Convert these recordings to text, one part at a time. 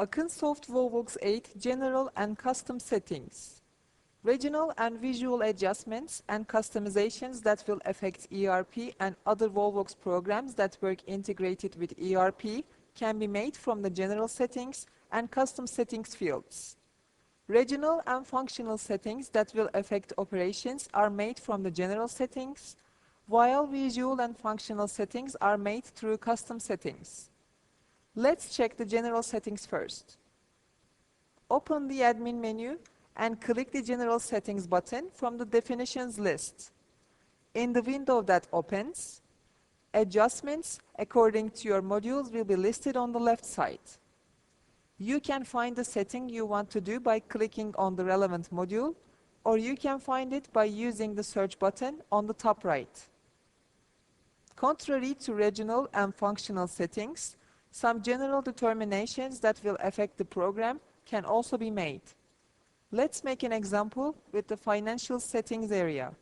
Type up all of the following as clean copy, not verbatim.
AKINSOFT WOLVOX 8 General and Custom Settings. Regional and visual adjustments and customizations that will affect ERP and other WOLVOX programs that work integrated with ERP can be made from the General Settings and Custom Settings fields. Regional and functional settings that will affect operations are made from the General Settings, while visual and functional settings are made through Custom Settings. Let's check the General Settings first. Open the Admin menu and click the General Settings button from the Definitions list. In the window that opens, adjustments according to your modules will be listed on the left side. You can find the setting you want to do by clicking on the relevant module, or you can find it by using the search button on the top right. Contrary to regional and functional settings, some general determinations that will affect the program can also be made. Let's make an example with the financial settings area.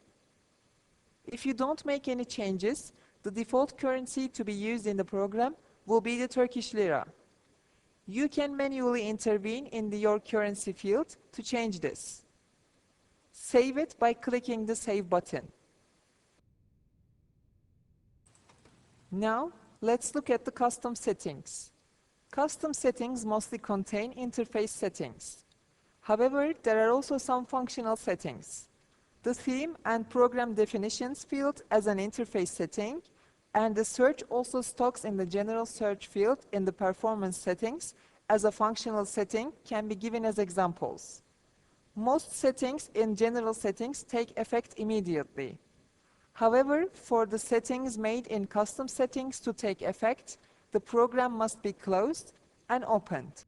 If you don't make any changes, the default currency to be used in the program will be the Turkish lira. You can manually intervene in your currency field to change this. Save it by clicking the Save button. Now, let's look at the custom settings. Custom settings mostly contain interface settings. However, there are also some functional settings. The theme and program definitions field as an interface setting, and the search also stocks in the general search field in the performance settings as a functional setting can be given as examples. Most settings in general settings take effect immediately. However, for the settings made in custom settings to take effect, the program must be closed and opened.